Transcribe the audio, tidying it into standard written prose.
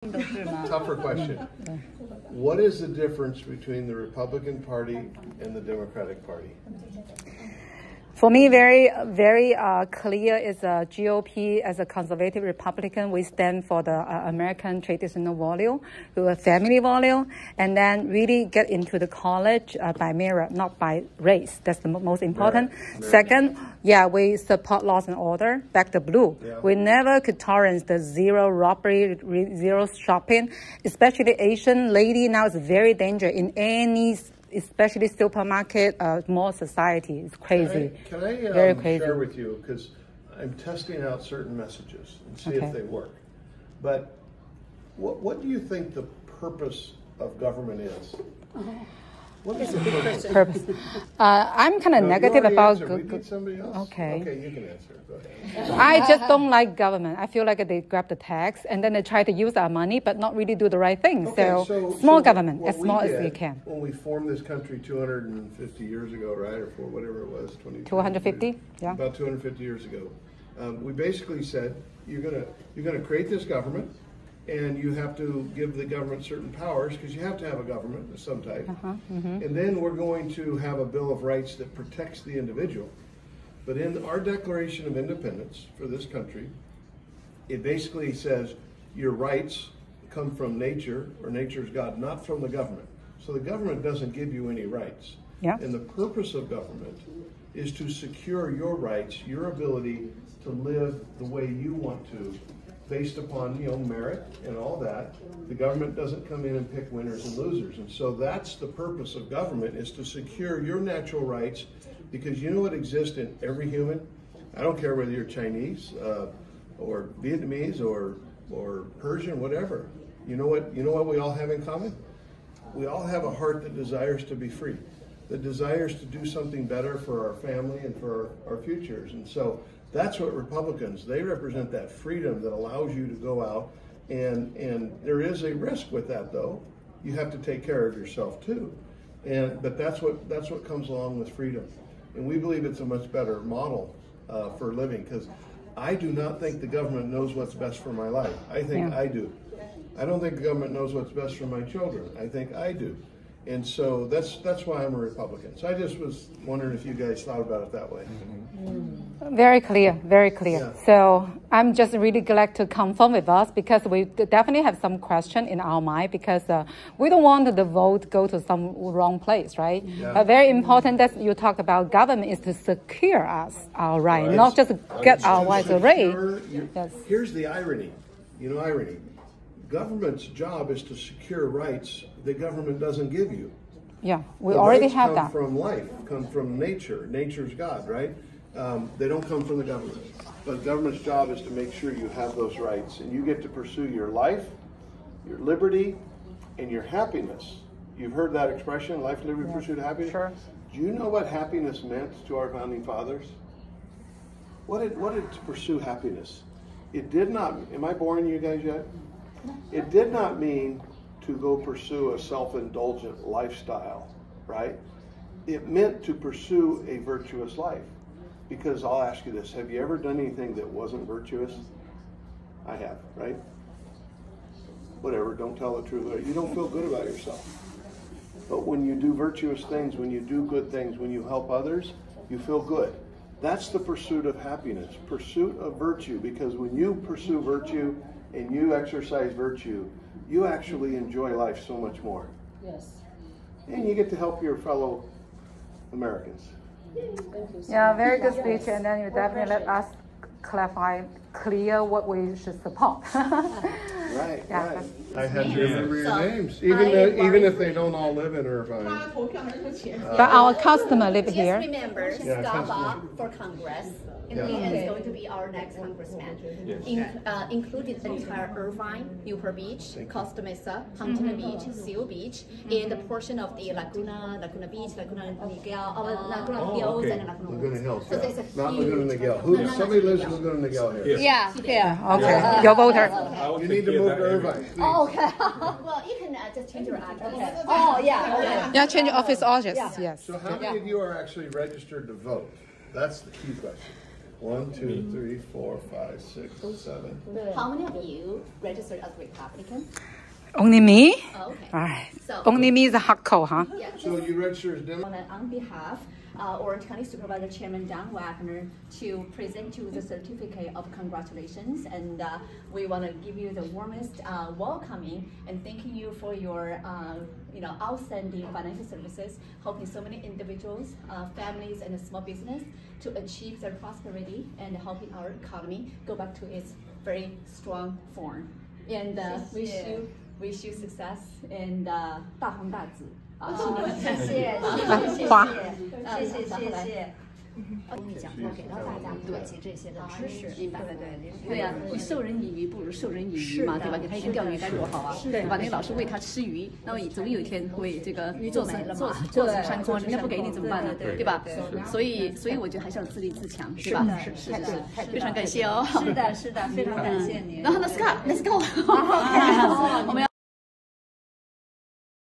Tougher question. What is the difference between the Republican Party and the Democratic Party? For me, very clear is GOP as a conservative Republican. We stand for the American traditional value, the family value, and then really get into the college by merit, not by race. That's the most important. Second, we support laws and order, back the blue. Yeah. We never could tolerate the zero robbery, zero shopping, especially Asian lady now is very dangerous in any especially supermarket, mall society. It's crazy. Can I very crazy. Share with you, because I'm testing out certain messages and see if they work. But what do you think the purpose of government is? What is the purpose? I'm kind of negative about. We need somebody else. Okay. Okay, you can answer. Go ahead. I just don't like government. I feel like they grab the tax and then they try to use our money, but not really do the right thing. Okay, so small government, as small as you can. When we formed this country 250 years ago, right, or for whatever it was, 250, yeah, about 250 years ago, we basically said you're gonna create this government. And you have to give the government certain powers because you have to have a government of some type. And then we're going to have a Bill of Rights that protects the individual. But in our Declaration of Independence for this country, it basically says your rights come from nature, or nature's God, not from the government. So the government doesn't give you any rights. Yeah. And the purpose of government is to secure your rights, your ability to live the way you want to, based upon, merit and all that. The government doesn't come in and pick winners and losers. And so that's the purpose of government, is to secure your natural rights, because you know what exists in every human? I don't care whether you're Chinese or Vietnamese or Persian, whatever. You know what we all have in common? We all have a heart that desires to be free, that desires to do something better for our family and for our futures. And so that's what Republicans, they represent that freedom that allows you to go out, and there is a risk with that, though. You have to take care of yourself too, but that's what comes along with freedom, and we believe it's a much better model for living, because I do not think the government knows what's best for my life. I think I do. I don't think the government knows what's best for my children. I think I do. And so that's why I'm a Republican. So I just was wondering if you guys thought about it that way. Very clear, very clear. Yeah. So I'm just really glad to confirm with us, because we definitely have some question in our mind, because we don't want the vote go to some wrong place, right? Yeah. Very important that you talked about government is to secure us our right, not just get our rights away. Yes. Here's the irony, irony. Government's job is to secure rights the government doesn't give you. Yeah, we already have that. Come from life, come from nature. Nature's God, right? They don't come from the government. But government's job is to make sure you have those rights, and you get to pursue your life, your liberty, and your happiness. You've heard that expression, life, liberty, pursuit of happiness? Sure. Do you know what happiness meant to our founding fathers? What did to pursue happiness? It did not, am I boring you guys yet? It did not mean to go pursue a self-indulgent lifestyle, right? It meant to pursue a virtuous life. Because I'll ask you this, have you ever done anything that wasn't virtuous? I have, right? Whatever, don't tell the truth. You don't feel good about yourself. But when you do virtuous things, when you do good things, when you help others, you feel good. That's the pursuit of happiness, pursuit of virtue, because when you pursue virtue and you exercise virtue, you actually enjoy life so much more. Yes. And you get to help your fellow Americans. Yeah, very good speech, and then you definitely let us clear what we should support. Right. I had to remember your names, even if they don't all live in Irvine. But our customer live here. Just remember, Scott Baugh for Congress. And he is going to be our next congressman. Included the entire Irvine, Newport Beach, Costa Mesa, Huntington Beach, Seal Beach, and a portion of the Laguna Beach, Laguna Niguel, Laguna Hills, and Laguna Hills. So not Laguna Niguel. Somebody lives in Laguna Niguel here. Yeah. Okay. Your voter. You need to move to Irvine. Oh, okay. Well, you can just change your address. Okay. Oh, yeah. Okay. Yeah, change your office address. Yes. So how many of you are actually registered to vote? That's the key question. 1, 2, 3, 4, 5, 6, 7. How many of you registered as Republican? Only me? Oh, okay. Right. So, Only me is a hardcore, huh? Yeah. So you register as Democrat? On behalf Orange County Supervisor Chairman Don Wagner to present you the certificate of congratulations, and we want to give you the warmest welcoming and thanking you for your outstanding financial services, helping so many individuals, families, and small business to achieve their prosperity and helping our economy go back to its very strong form. And wish you success and 大红大紫。谢谢。公益讲座给到大家普及这些的知识，明白？对呀，你授人以鱼不如授人以渔嘛，对吧？给他一根钓鱼竿多好啊，对吧？那个老师喂他吃鱼，那么总有一天会这个做成山空，人家不给你怎么办呢？对吧？所以我觉得还是要自立自强，对吧？是，非常感谢哦。是的，非常感谢您。然后呢 ，Scott，Let's go。